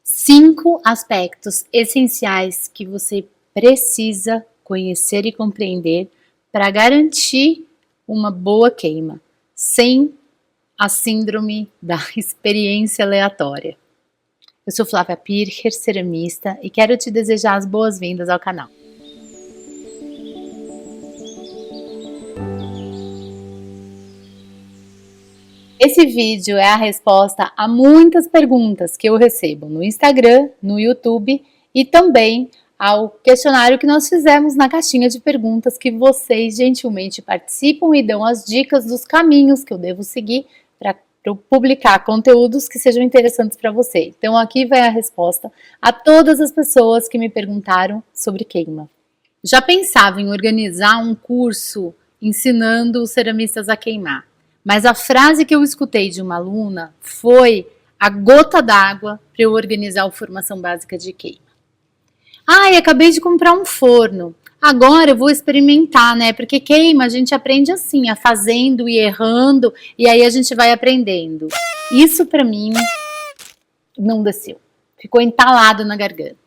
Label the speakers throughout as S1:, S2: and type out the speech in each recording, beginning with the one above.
S1: 5 aspectos essenciais que você precisa conhecer e compreender para garantir uma boa queima, sem a síndrome da experiência aleatória. Eu sou Flávia Pircher, ceramista, e quero te desejar as boas-vindas ao canal. Esse vídeo é a resposta a muitas perguntas que eu recebo no Instagram, no YouTube e também ao questionário que nós fizemos na caixinha de perguntas que vocês gentilmente participam e dão as dicas dos caminhos que eu devo seguir para eu publicar conteúdos que sejam interessantes para você. Então aqui vai a resposta a todas as pessoas que me perguntaram sobre queima. Já pensava em organizar um curso ensinando os ceramistas a queimar, mas a frase que eu escutei de uma aluna foi a gota d'água para eu organizar a formação básica de queima. Ai, acabei de comprar um forno. Agora eu vou experimentar, né? Porque queima a gente aprende assim, a fazendo e errando, e aí a gente vai aprendendo. Isso para mim não desceu. Ficou entalado na garganta.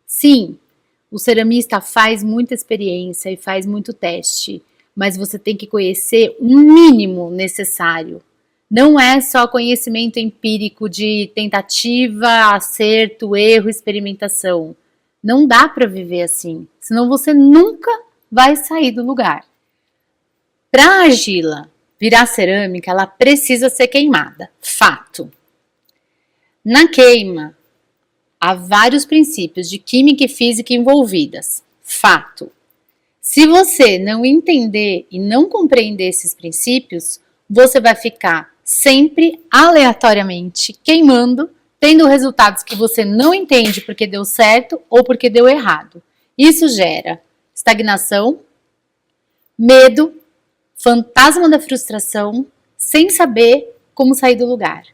S1: Sim, o ceramista faz muita experiência e faz muito teste, mas você tem que conhecer o mínimo necessário. Não é só conhecimento empírico de tentativa, acerto, erro, experimentação. Não dá para viver assim, senão você nunca vai sair do lugar. Para a argila virar cerâmica, ela precisa ser queimada, fato. Na queima, há vários princípios de química e física envolvidas, fato. Se você não entender e não compreender esses princípios, você vai ficar sempre aleatoriamente queimando, tendo resultados que você não entende porque deu certo ou porque deu errado. Isso gera estagnação, medo, fantasma da frustração, sem saber como sair do lugar.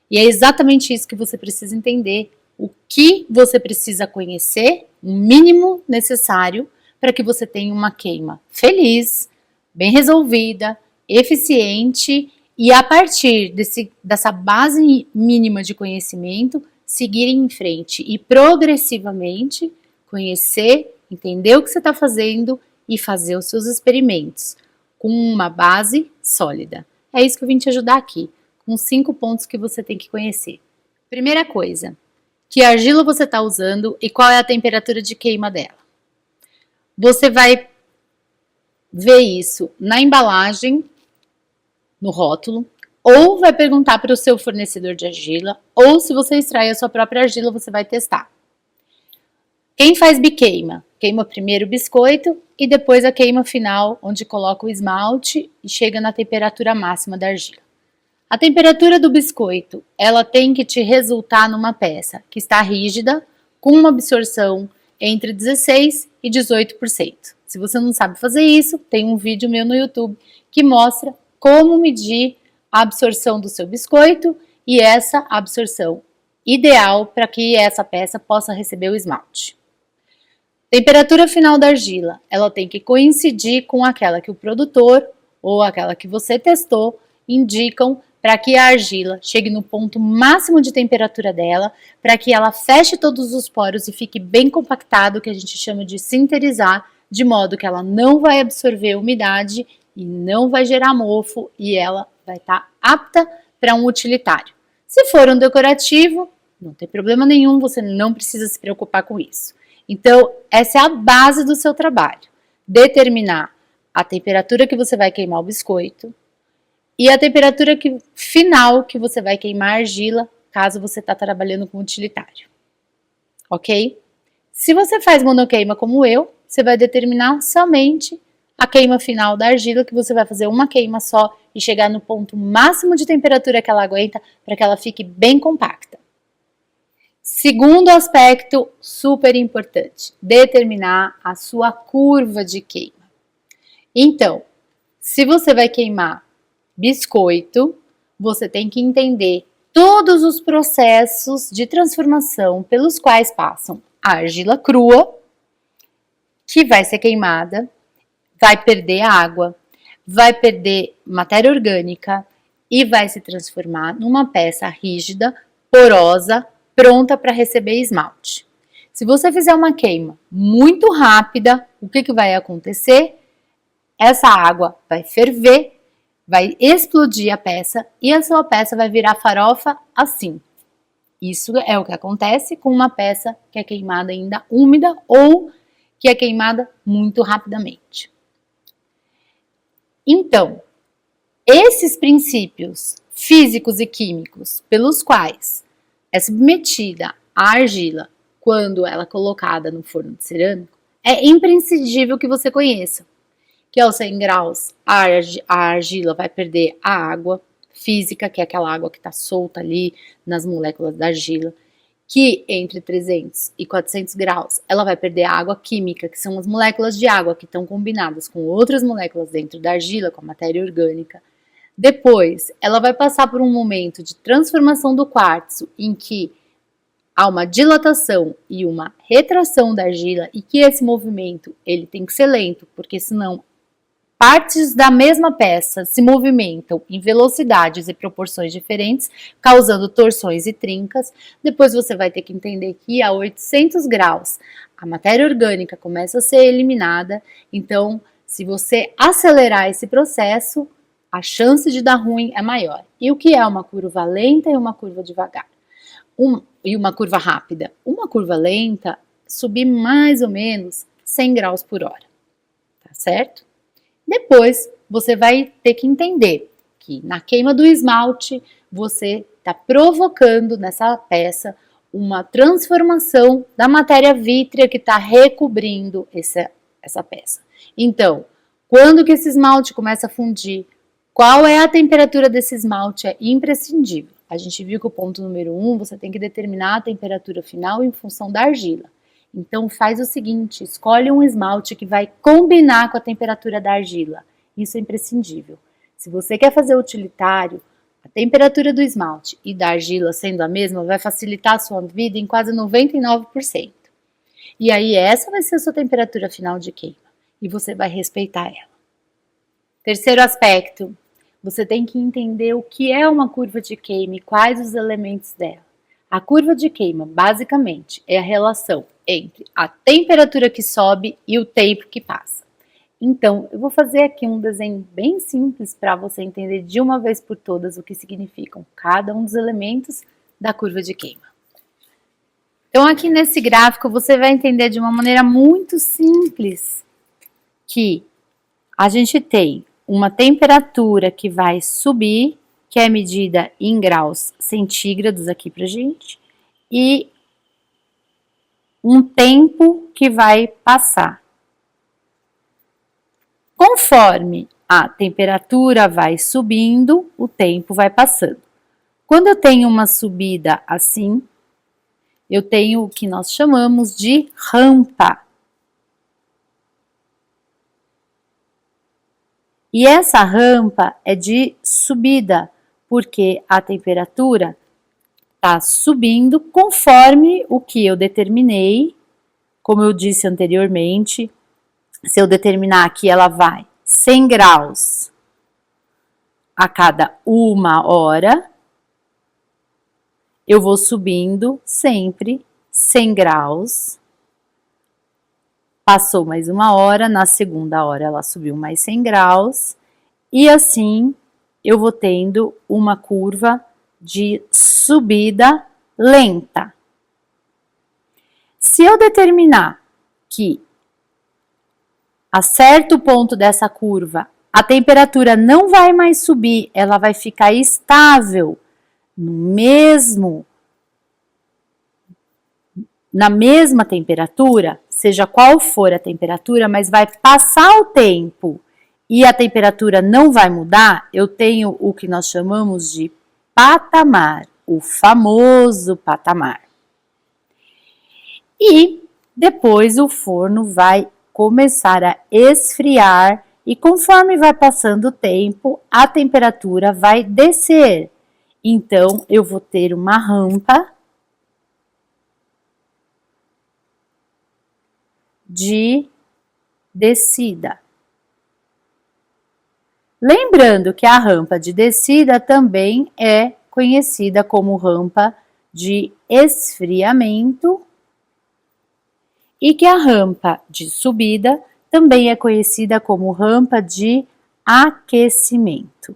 S1: E é exatamente isso que você precisa entender, o que você precisa conhecer, o mínimo necessário para que você tenha uma queima feliz, bem resolvida, eficiente e a partir dessa base mínima de conhecimento, seguir em frente e progressivamente conhecer, entender o que você está fazendo e fazer os seus experimentos com uma base sólida. É isso que eu vim te ajudar aqui, com 5 pontos que você tem que conhecer. Primeira coisa, que argila você está usando e qual é a temperatura de queima dela. Você vai ver isso na embalagem, no rótulo, ou vai perguntar para o seu fornecedor de argila, ou se você extrai a sua própria argila, você vai testar. Quem faz biqueima? Queima primeiro o biscoito e depois a queima final, onde coloca o esmalte e chega na temperatura máxima da argila. A temperatura do biscoito, ela tem que te resultar numa peça que está rígida, com uma absorção entre 16% e 18%. Se você não sabe fazer isso, tem um vídeo meu no YouTube que mostra como medir a absorção do seu biscoito e essa absorção ideal para que essa peça possa receber o esmalte. Temperatura final da argila, ela tem que coincidir com aquela que o produtor ou aquela que você testou indicam para que a argila chegue no ponto máximo de temperatura dela, para que ela feche todos os poros e fique bem compactado, que a gente chama de sinterizar, de modo que ela não vai absorver umidade e não vai gerar mofo e ela vai estar apta para um utilitário. Se for um decorativo, não tem problema nenhum, você não precisa se preocupar com isso. Então, essa é a base do seu trabalho, determinar a temperatura que você vai queimar o biscoito, e a temperatura final que você vai queimar a argila, caso você está trabalhando com utilitário. Ok? Se você faz monoqueima como eu, você vai determinar somente a queima final da argila, que você vai fazer uma queima só e chegar no ponto máximo de temperatura que ela aguenta, para que ela fique bem compacta. Segundo aspecto super importante, determinar a sua curva de queima. Então, se você vai queimar biscoito, você tem que entender todos os processos de transformação pelos quais passam a argila crua, que vai ser queimada, vai perder água, vai perder matéria orgânica e vai se transformar numa peça rígida, porosa, pronta para receber esmalte. Se você fizer uma queima muito rápida, o que vai acontecer? Essa água vai ferver, vai explodir a peça e a sua peça vai virar farofa assim. Isso é o que acontece com uma peça que é queimada ainda úmida ou que é queimada muito rapidamente. Então, esses princípios físicos e químicos pelos quais é submetida a argila quando ela é colocada no forno de cerâmico, é imprescindível que você conheça. Que aos 100 graus a argila vai perder a água física, que é aquela água que está solta ali nas moléculas da argila, que entre 300 e 400 graus ela vai perder a água química, que são as moléculas de água que estão combinadas com outras moléculas dentro da argila, com a matéria orgânica. Depois, ela vai passar por um momento de transformação do quartzo, em que há uma dilatação e uma retração da argila, e que esse movimento ele tem que ser lento, porque senão partes da mesma peça se movimentam em velocidades e proporções diferentes, causando torções e trincas. Depois você vai ter que entender que a 800 graus a matéria orgânica começa a ser eliminada, então se você acelerar esse processo, a chance de dar ruim é maior. E o que é uma curva lenta e uma curva devagar? E uma curva rápida? Uma curva lenta, subir mais ou menos 100 graus por hora, tá certo? Depois, você vai ter que entender que na queima do esmalte, você está provocando nessa peça uma transformação da matéria vítrea que está recobrindo essa peça. Então, quando que esse esmalte começa a fundir? Qual é a temperatura desse esmalte? É imprescindível. A gente viu que o ponto número 1, você tem que determinar a temperatura final em função da argila. Então faz o seguinte, escolhe um esmalte que vai combinar com a temperatura da argila. Isso é imprescindível. Se você quer fazer utilitário, a temperatura do esmalte e da argila sendo a mesma vai facilitar a sua vida em quase 99%. E aí essa vai ser a sua temperatura final de queima e você vai respeitar ela. Terceiro aspecto, você tem que entender o que é uma curva de queima e quais os elementos dela. A curva de queima, basicamente, é a relação entre a temperatura que sobe e o tempo que passa. Então, eu vou fazer aqui um desenho bem simples para você entender de uma vez por todas o que significam cada um dos elementos da curva de queima. Então, aqui nesse gráfico, você vai entender de uma maneira muito simples que a gente tem uma temperatura que vai subir, que é medida em graus centígrados aqui pra gente, e um tempo que vai passar. Conforme a temperatura vai subindo, o tempo vai passando. Quando eu tenho uma subida assim, eu tenho o que nós chamamos de rampa. E essa rampa é de subida, porque a temperatura está subindo conforme o que eu determinei, como eu disse anteriormente. Se eu determinar que ela vai 100 graus a cada 1 hora, eu vou subindo sempre 100 graus. Passou mais 1 hora, na segunda hora ela subiu mais 100 graus, e assim eu vou tendo uma curva de subida lenta. Se eu determinar que a certo ponto dessa curva a temperatura não vai mais subir, ela vai ficar estável na mesma temperatura, seja qual for a temperatura, mas vai passar o tempo e a temperatura não vai mudar, eu tenho o que nós chamamos de patamar, o famoso patamar. E depois o forno vai começar a esfriar e conforme vai passando o tempo, a temperatura vai descer. Então, eu vou ter uma rampa de descida. Lembrando que a rampa de descida também é conhecida como rampa de esfriamento e que a rampa de subida também é conhecida como rampa de aquecimento.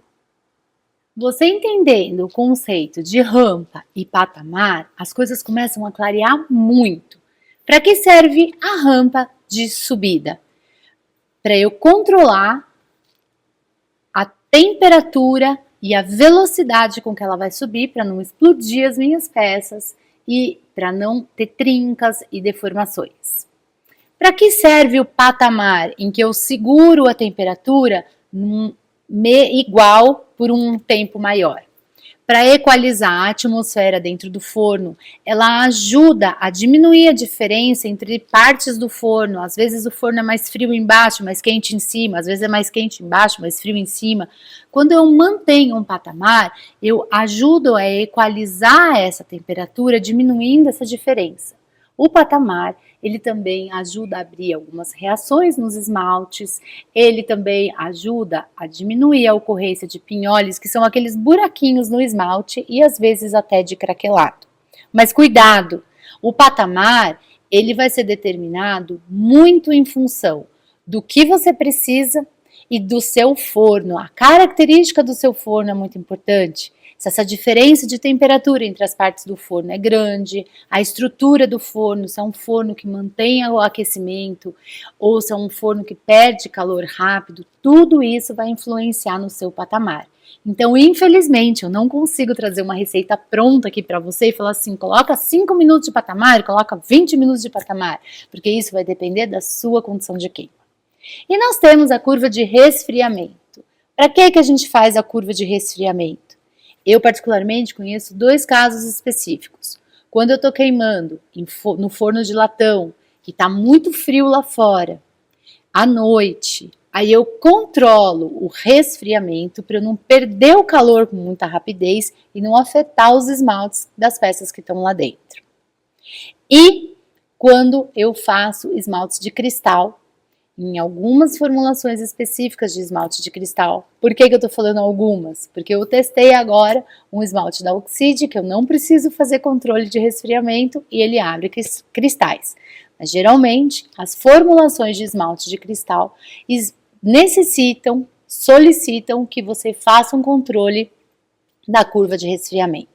S1: Você entendendo o conceito de rampa e patamar, as coisas começam a clarear muito. Para que serve a rampa de subida? Para eu controlar a temperatura e a velocidade com que ela vai subir para não explodir as minhas peças e para não ter trincas e deformações. Para que serve o patamar em que eu seguro a temperatura igual por um tempo maior? Para equalizar a atmosfera dentro do forno, ela ajuda a diminuir a diferença entre partes do forno. Às vezes o forno é mais frio embaixo, mais quente em cima, às vezes é mais quente embaixo, mais frio em cima. Quando eu mantenho um patamar, eu ajudo a equalizar essa temperatura, diminuindo essa diferença. O patamar, ele também ajuda a abrir algumas reações nos esmaltes, ele também ajuda a diminuir a ocorrência de pinholes, que são aqueles buraquinhos no esmalte e às vezes até de craquelado. Mas cuidado, o patamar, ele vai ser determinado muito em função do que você precisa e do seu forno. A característica do seu forno é muito importante. Se essa diferença de temperatura entre as partes do forno é grande, a estrutura do forno, se é um forno que mantém o aquecimento ou se é um forno que perde calor rápido, tudo isso vai influenciar no seu patamar. Então, infelizmente, eu não consigo trazer uma receita pronta aqui para você e falar assim, coloca 5 minutos de patamar, coloca 20 minutos de patamar, porque isso vai depender da sua condição de queima. E nós temos a curva de resfriamento. Para que a gente faz a curva de resfriamento? Eu, particularmente, conheço 2 casos específicos. Quando eu estou queimando no forno de latão, que está muito frio lá fora, à noite, aí eu controlo o resfriamento para eu não perder o calor com muita rapidez e não afetar os esmaltes das peças que estão lá dentro. E quando eu faço esmaltes de cristal, em algumas formulações específicas de esmalte de cristal. Por que eu tô falando algumas? Porque eu testei agora um esmalte da Oxide, que eu não preciso fazer controle de resfriamento e ele abre cristais. Mas geralmente, as formulações de esmalte de cristal solicitam que você faça um controle da curva de resfriamento.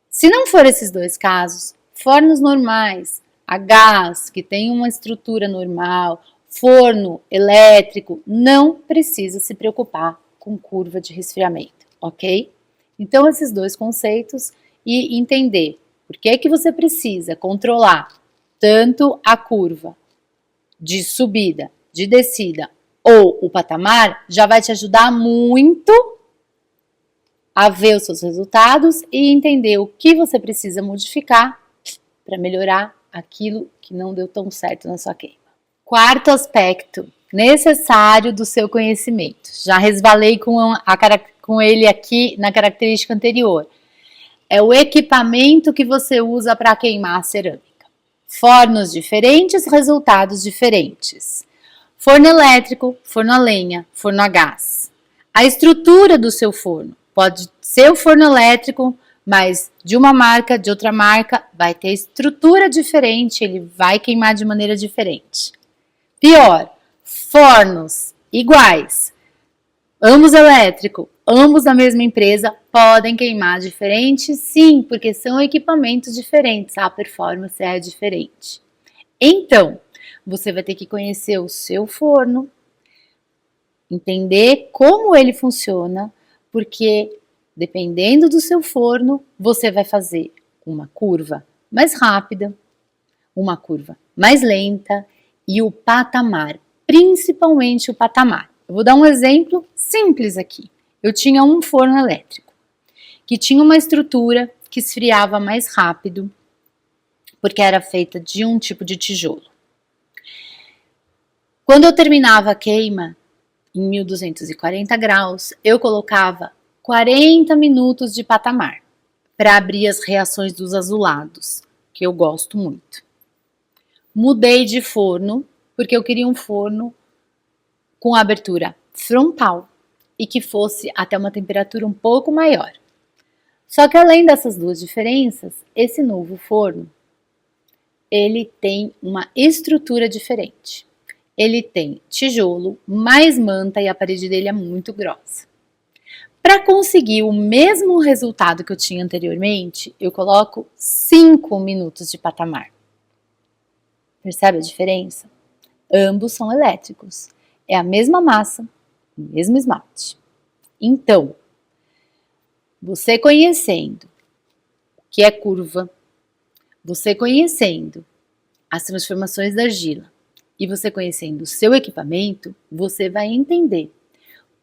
S1: Se não for esses 2 casos, fornos normais, a gás, que tem uma estrutura normal, forno elétrico, não precisa se preocupar com curva de resfriamento, ok? Então, esses 2 conceitos e entender por que você precisa controlar tanto a curva de subida, de descida ou o patamar, já vai te ajudar muito a ver os seus resultados e entender o que você precisa modificar para melhorar aquilo que não deu tão certo na sua queima. 4º aspecto necessário do seu conhecimento. Já resvalei com ele aqui na característica anterior. É o equipamento que você usa para queimar a cerâmica. Fornos diferentes, resultados diferentes. Forno elétrico, forno a lenha, forno a gás. A estrutura do seu forno pode ser o forno elétrico, mas de uma marca, de outra marca, vai ter estrutura diferente, ele vai queimar de maneira diferente. Pior, fornos iguais, ambos elétrico, ambos da mesma empresa, podem queimar diferente? Sim, porque são equipamentos diferentes, a performance é diferente. Então, você vai ter que conhecer o seu forno, entender como ele funciona, porque dependendo do seu forno, você vai fazer uma curva mais rápida, uma curva mais lenta e o patamar, principalmente o patamar. Eu vou dar um exemplo simples aqui. Eu tinha um forno elétrico que tinha uma estrutura que esfriava mais rápido, porque era feita de um tipo de tijolo. Quando eu terminava a queima em 1240 graus, eu colocava 40 minutos de patamar para abrir as reações dos azulados, que eu gosto muito. Mudei de forno porque eu queria um forno com abertura frontal e que fosse até uma temperatura um pouco maior. Só que além dessas duas diferenças, esse novo forno, ele tem uma estrutura diferente. Ele tem tijolo, mais manta e a parede dele é muito grossa. Para conseguir o mesmo resultado que eu tinha anteriormente, eu coloco 5 minutos de patamar. Percebe a diferença? Ambos são elétricos. É a mesma massa, o mesmo esmalte. Então, você conhecendo o que é curva, você conhecendo as transformações da argila e você conhecendo o seu equipamento, você vai entender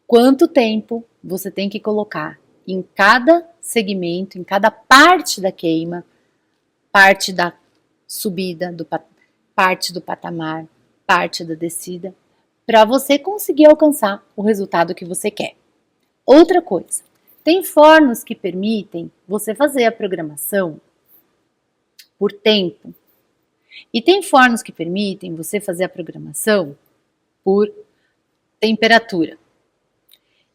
S1: quanto tempo você tem que colocar em cada segmento, em cada parte da queima, parte da subida, parte do patamar, parte da descida, para você conseguir alcançar o resultado que você quer. Outra coisa, tem fornos que permitem você fazer a programação por tempo e tem fornos que permitem você fazer a programação por temperatura.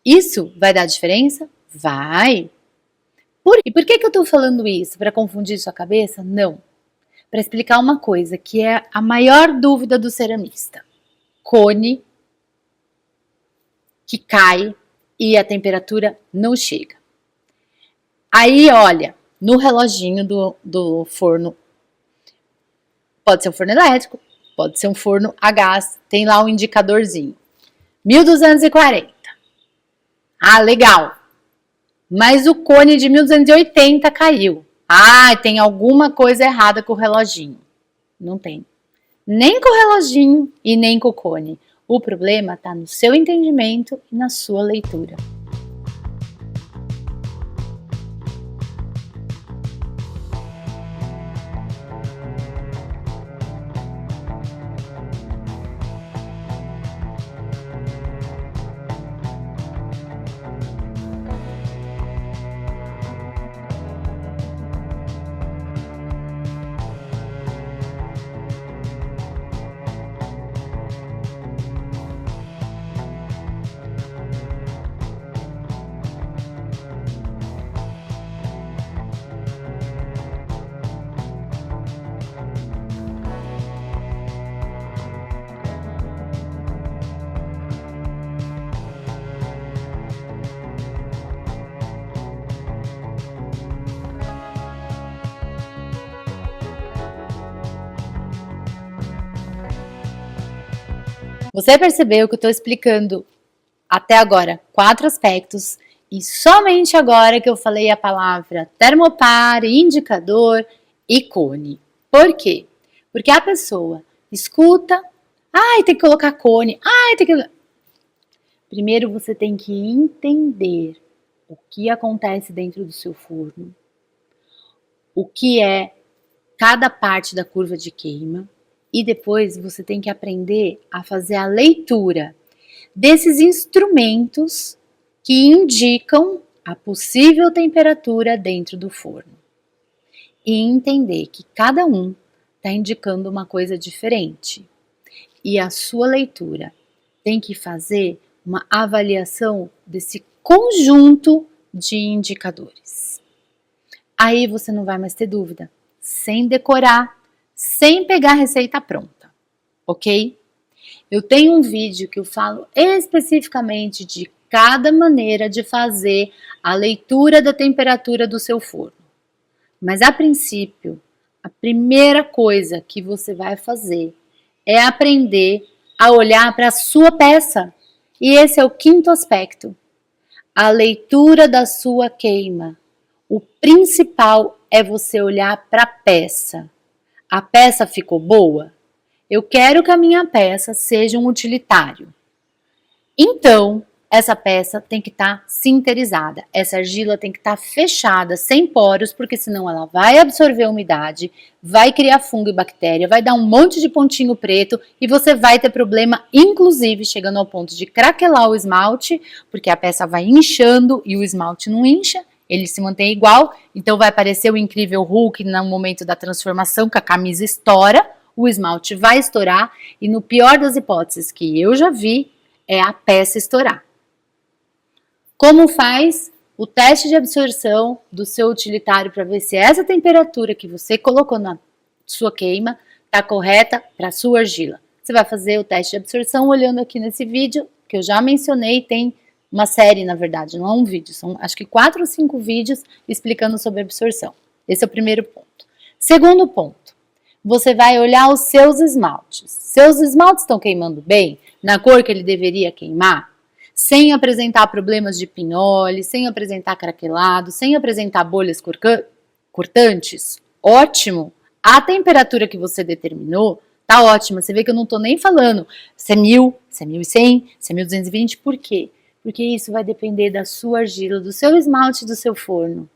S1: Isso vai dar diferença? Vai! E por que eu estou falando isso? Para confundir sua cabeça? Não. Para explicar uma coisa que é a maior dúvida do ceramista. Cone que cai e a temperatura não chega. Aí, olha, no reloginho do forno, pode ser um forno elétrico, pode ser um forno a gás, tem lá um indicadorzinho. 1240. Ah, legal. Mas o cone de 1280 caiu. Ah, tem alguma coisa errada com o reloginho. Não tem. Nem com o reloginho e nem com o cone. O problema está no seu entendimento e na sua leitura. Você percebeu que eu estou explicando até agora 4 aspectos e somente agora que eu falei a palavra termopar, indicador e cone. Por quê? Porque a pessoa escuta, ai, tem que colocar cone, ai, tem que... Primeiro você tem que entender o que acontece dentro do seu forno, o que é cada parte da curva de queima, e depois você tem que aprender a fazer a leitura desses instrumentos que indicam a possível temperatura dentro do forno. E entender que cada um está indicando uma coisa diferente. E a sua leitura tem que fazer uma avaliação desse conjunto de indicadores. Aí você não vai mais ter dúvida, sem decorar, sem pegar a receita pronta, ok? Eu tenho um vídeo que eu falo especificamente de cada maneira de fazer a leitura da temperatura do seu forno. Mas a princípio, a primeira coisa que você vai fazer é aprender a olhar para a sua peça. E esse é o 5º aspecto, a leitura da sua queima. O principal é você olhar para a peça. A peça ficou boa? Eu quero que a minha peça seja um utilitário. Então, essa peça tem que estar sinterizada. Essa argila tem que estar fechada, sem poros, porque senão ela vai absorver a umidade, vai criar fungo e bactéria, vai dar um monte de pontinho preto e você vai ter problema, inclusive chegando ao ponto de craquelar o esmalte, porque a peça vai inchando e o esmalte não incha. Ele se mantém igual, então vai aparecer o incrível Hulk no momento da transformação, que a camisa estoura, o esmalte vai estourar e no pior das hipóteses que eu já vi, é a peça estourar. Como faz o teste de absorção do seu utilitário para ver se essa temperatura que você colocou na sua queima está correta para a sua argila. Você vai fazer o teste de absorção olhando aqui nesse vídeo, que eu já mencionei, tem uma série, na verdade, não é um vídeo, são acho que 4 ou 5 vídeos explicando sobre absorção. Esse é o primeiro ponto. Segundo ponto, você vai olhar os seus esmaltes. Seus esmaltes estão queimando bem, na cor que ele deveria queimar, sem apresentar problemas de pinhole, sem apresentar craquelado, sem apresentar bolhas cortantes? Ótimo! A temperatura que você determinou tá ótima. Você vê que eu não tô nem falando se é 1000, se é 1100, se é 1220. Por quê? Porque isso vai depender da sua argila, do seu esmalte, do seu forno.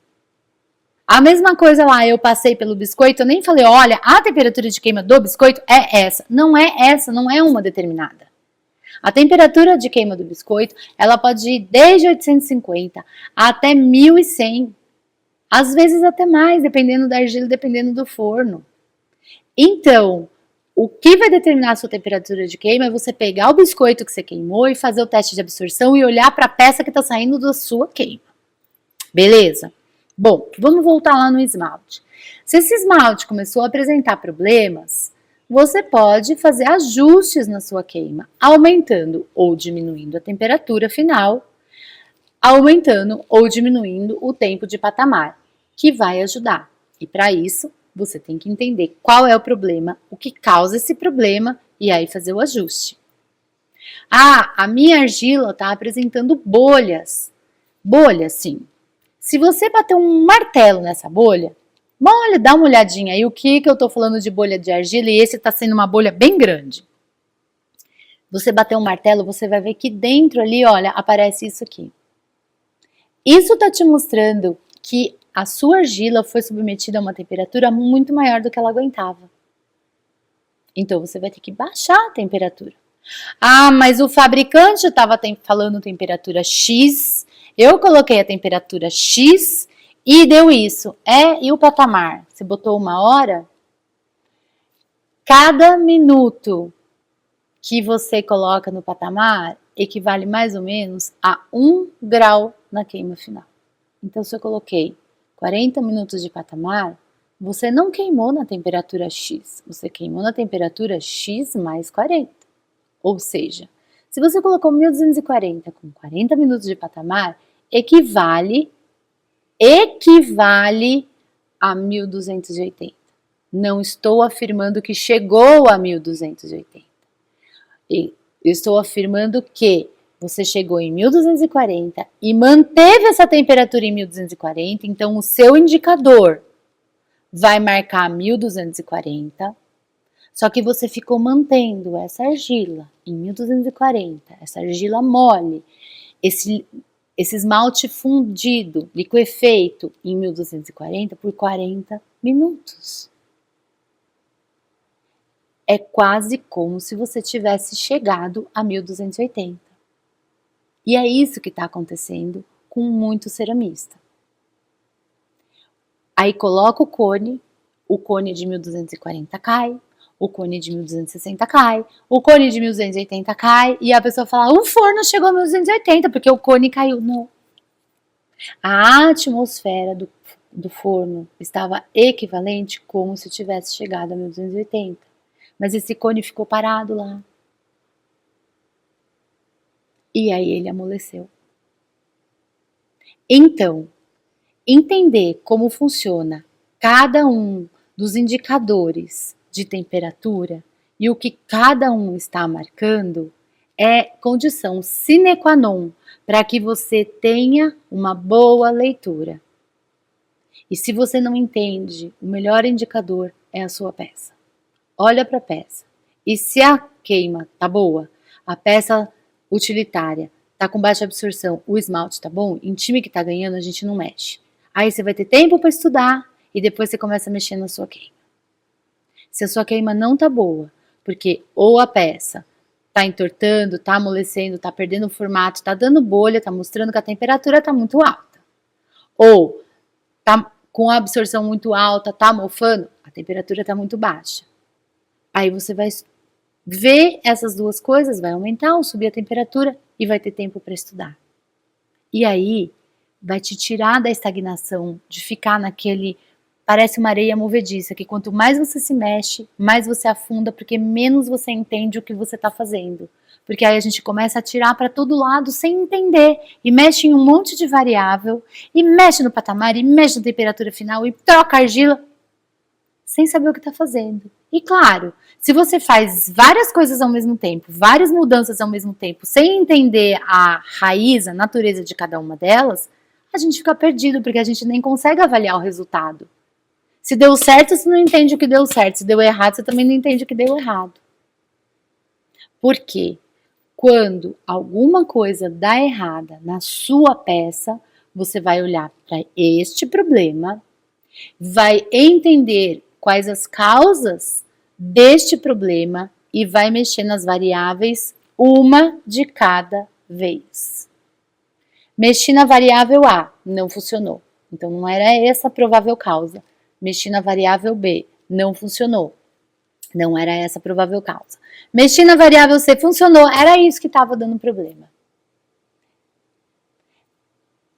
S1: A mesma coisa lá, eu passei pelo biscoito, eu nem falei, olha, a temperatura de queima do biscoito é essa. Não é essa, não é uma determinada. A temperatura de queima do biscoito, ela pode ir desde 850 até 1100. Às vezes até mais, dependendo da argila, dependendo do forno. Então, o que vai determinar a sua temperatura de queima é você pegar o biscoito que você queimou e fazer o teste de absorção e olhar para a peça que está saindo da sua queima. Beleza? Bom, vamos voltar lá no esmalte. Se esse esmalte começou a apresentar problemas, você pode fazer ajustes na sua queima, aumentando ou diminuindo a temperatura final, aumentando ou diminuindo o tempo de patamar, que vai ajudar. E para isso, você tem que entender qual é o problema, o que causa esse problema e aí fazer o ajuste. Ah, a minha argila está apresentando bolhas. Bolha, sim. Se você bater um martelo nessa bolha, olha, dá uma olhadinha aí o que eu estou falando de bolha de argila e esse está sendo uma bolha bem grande. Você bater um martelo, você vai ver que dentro ali, olha, aparece isso aqui. Isso está te mostrando que a sua argila foi submetida a uma temperatura muito maior do que ela aguentava. Então você vai ter que baixar a temperatura. Ah, mas o fabricante estava falando temperatura X, eu coloquei a temperatura X e deu isso. E o patamar? Você botou 1 hora? Cada minuto que você coloca no patamar equivale mais ou menos a 1 grau na queima final. Então, se eu coloquei 40 minutos de patamar, você não queimou na temperatura X, você queimou na temperatura X mais 40. Ou seja, se você colocou 1240 com 40 minutos de patamar, equivale a 1280. Não estou afirmando que chegou a 1280. Eu estou afirmando que você chegou em 1240 e manteve essa temperatura em 1240, então o seu indicador vai marcar 1240, só que você ficou mantendo essa argila em 1240, essa argila mole, esse esmalte fundido, liquefeito em 1240 por 40 minutos. É quase como se você tivesse chegado a 1280. E é isso que está acontecendo com muito ceramista. Aí coloca o cone de 1240 cai, o cone de 1260 cai, o cone de 1280 cai, e a pessoa fala, o forno chegou a 1280, porque o cone caiu. Não. A atmosfera do forno estava equivalente como se tivesse chegado a 1280. Mas esse cone ficou parado lá. E aí ele amoleceu. Então, entender como funciona cada um dos indicadores de temperatura e o que cada um está marcando é condição sine qua non para que você tenha uma boa leitura. E se você não entende, o melhor indicador é a sua peça. Olha para a peça. E se a queima tá boa, a peça utilitária tá com baixa absorção, o esmalte tá bom, em time que tá ganhando a gente não mexe. Aí você vai ter tempo para estudar e depois você começa a mexer na sua queima. Se a sua queima não tá boa, porque ou a peça tá entortando, tá amolecendo, tá perdendo o formato, tá dando bolha, tá mostrando que a temperatura tá muito alta, ou tá com a absorção muito alta, tá mofando, a temperatura tá muito baixa. Aí você vai ver essas duas coisas, vai aumentar ou subir a temperatura e vai ter tempo para estudar. E aí vai te tirar da estagnação, de ficar naquele, parece uma areia movediça, que quanto mais você se mexe, mais você afunda, porque menos você entende o que você está fazendo. Porque aí a gente começa a tirar para todo lado sem entender, e mexe em um monte de variável, e mexe no patamar, e mexe na temperatura final, e troca a argila, sem saber o que está fazendo. E claro, se você faz várias coisas ao mesmo tempo, várias mudanças ao mesmo tempo, sem entender a raiz, a natureza de cada uma delas, a gente fica perdido, porque a gente nem consegue avaliar o resultado. Se deu certo, você não entende o que deu certo. Se deu errado, você também não entende o que deu errado. Por quê? Quando alguma coisa dá errada na sua peça, você vai olhar para este problema, vai entender quais as causas deste problema e vai mexer nas variáveis uma de cada vez. Mexi na variável A, não funcionou. Então não era essa a provável causa. Mexi na variável B, não funcionou. Não era essa a provável causa. Mexi na variável C, funcionou. Era isso que estava dando problema.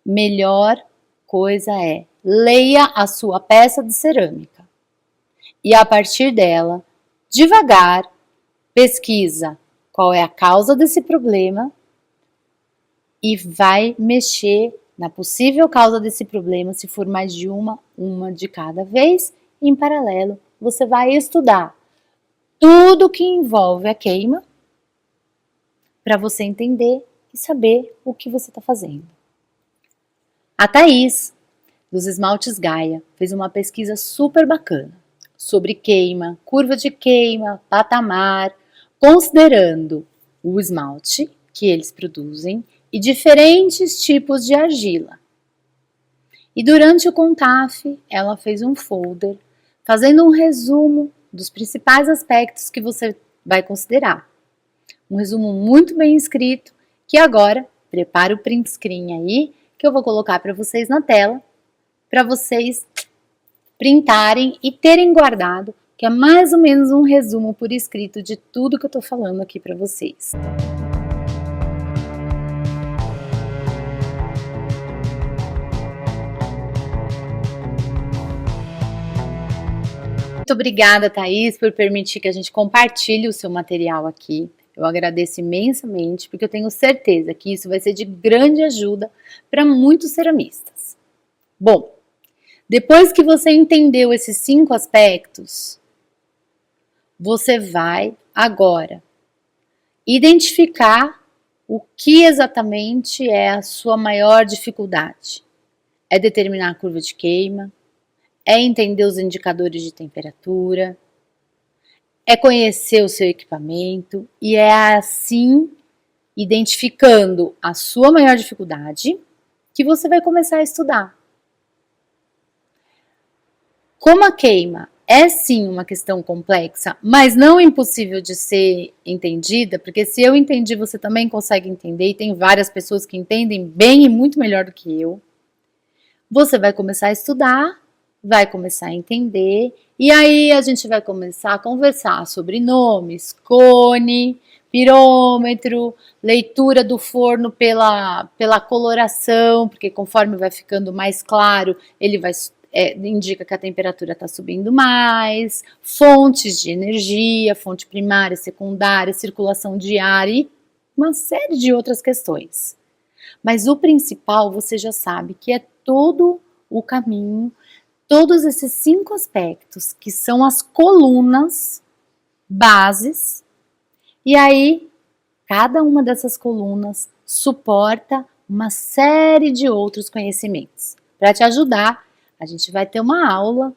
S1: Melhor coisa é, leia a sua peça de cerâmica. E a partir dela, devagar, pesquisa qual é a causa desse problema e vai mexer na possível causa desse problema, se for mais de uma de cada vez. Em paralelo, você vai estudar tudo que envolve a queima para você entender e saber o que você está fazendo. A Thaís, dos esmaltes Gaia, fez uma pesquisa super bacana sobre queima, curva de queima, patamar, considerando o esmalte que eles produzem e diferentes tipos de argila. E durante o CONTAF, ela fez um folder fazendo um resumo dos principais aspectos que você vai considerar. Um resumo muito bem escrito, que agora, prepara o print screen aí, que eu vou colocar para vocês na tela, para vocês printarem e terem guardado, que é mais ou menos um resumo por escrito de tudo que eu estou falando aqui para vocês. Muito obrigada, Thaís, por permitir que a gente compartilhe o seu material aqui. Eu agradeço imensamente, porque eu tenho certeza que isso vai ser de grande ajuda para muitos ceramistas. Bom, depois que você entendeu esses 5 aspectos, você vai agora identificar o que exatamente é a sua maior dificuldade. É determinar a curva de queima, é entender os indicadores de temperatura, é conhecer o seu equipamento e é assim, identificando a sua maior dificuldade, que você vai começar a estudar. Como a queima é sim uma questão complexa, mas não impossível de ser entendida, porque se eu entendi, você também consegue entender, e tem várias pessoas que entendem bem e muito melhor do que eu. Você vai começar a estudar, vai começar a entender, e aí a gente vai começar a conversar sobre nomes, cone, pirômetro, leitura do forno pela coloração, porque conforme vai ficando mais claro, ele vai indica que a temperatura está subindo mais, fontes de energia, fonte primária, secundária, circulação de ar e uma série de outras questões. Mas o principal você já sabe que é todo o caminho, todos esses 5 aspectos que são as colunas, bases, e aí cada uma dessas colunas suporta uma série de outros conhecimentos. Para te ajudar, a gente vai ter uma aula,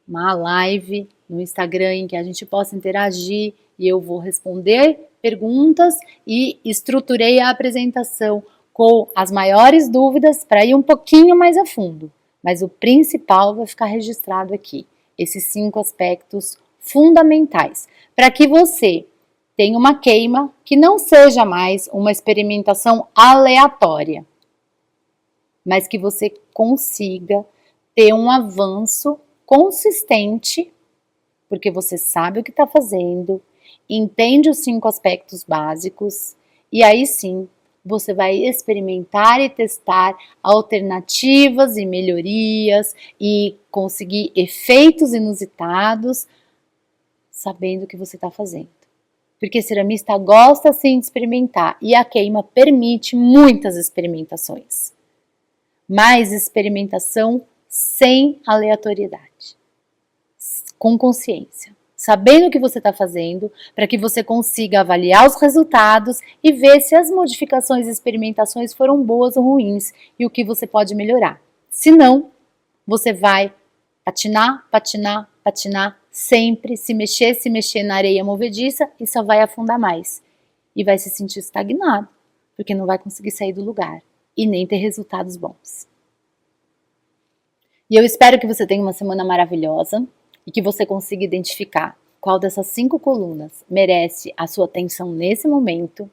S1: uma live no Instagram em que a gente possa interagir e eu vou responder perguntas e estruturei a apresentação com as maiores dúvidas para ir um pouquinho mais a fundo. Mas o principal vai ficar registrado aqui, esses 5 aspectos fundamentais, para que você tenha uma queima que não seja mais uma experimentação aleatória, mas que você consiga ter um avanço consistente, porque você sabe o que está fazendo, entende os 5 aspectos básicos, e aí sim você vai experimentar e testar alternativas e melhorias e conseguir efeitos inusitados, sabendo o que você está fazendo. Porque ceramista gosta sim de experimentar e a queima permite muitas experimentações. Mas experimentação sem aleatoriedade, com consciência, sabendo o que você está fazendo, para que você consiga avaliar os resultados e ver se as modificações e experimentações foram boas ou ruins e o que você pode melhorar. Se não, você vai patinar, patinar, patinar, sempre se mexer na areia movediça e só vai afundar mais. E vai se sentir estagnado, porque não vai conseguir sair do lugar e nem ter resultados bons. E eu espero que você tenha uma semana maravilhosa e que você consiga identificar qual dessas 5 colunas merece a sua atenção nesse momento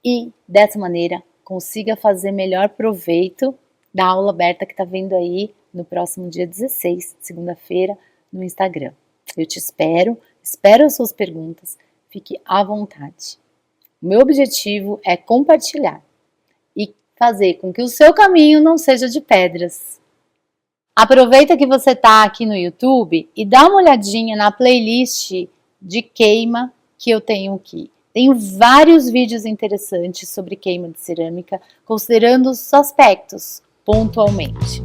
S1: e, dessa maneira, consiga fazer melhor proveito da aula aberta que está vindo aí no próximo dia 16, segunda-feira, no Instagram. Eu te espero as suas perguntas, fique à vontade. O meu objetivo é compartilhar e fazer com que o seu caminho não seja de pedras. Aproveita que você está aqui no YouTube e dá uma olhadinha na playlist de queima que eu tenho aqui. Tenho vários vídeos interessantes sobre queima de cerâmica, considerando os aspectos pontualmente.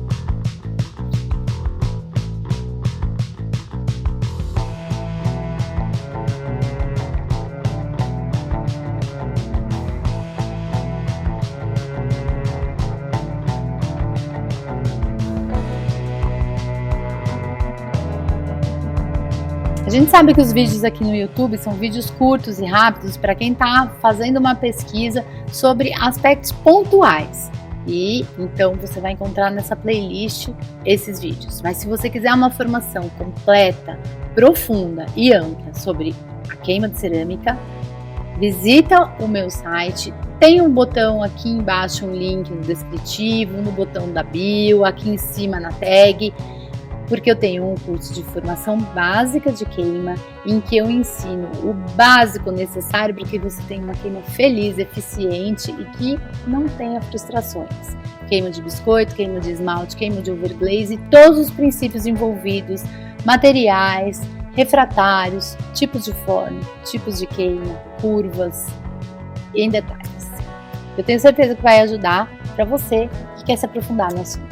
S1: A gente sabe que os vídeos aqui no YouTube são vídeos curtos e rápidos para quem está fazendo uma pesquisa sobre aspectos pontuais. E então você vai encontrar nessa playlist esses vídeos. Mas se você quiser uma formação completa, profunda e ampla sobre a queima de cerâmica, visita o meu site. Tem um botão aqui embaixo, um link no descritivo, no botão da bio, aqui em cima na tag, porque eu tenho um curso de formação básica de queima, em que eu ensino o básico necessário para que você tenha uma queima feliz, eficiente e que não tenha frustrações. Queima de biscoito, queima de esmalte, queima de overglaze, todos os princípios envolvidos, materiais, refratários, tipos de forno, tipos de queima, curvas e em detalhes. Eu tenho certeza que vai ajudar para você que quer se aprofundar no assunto.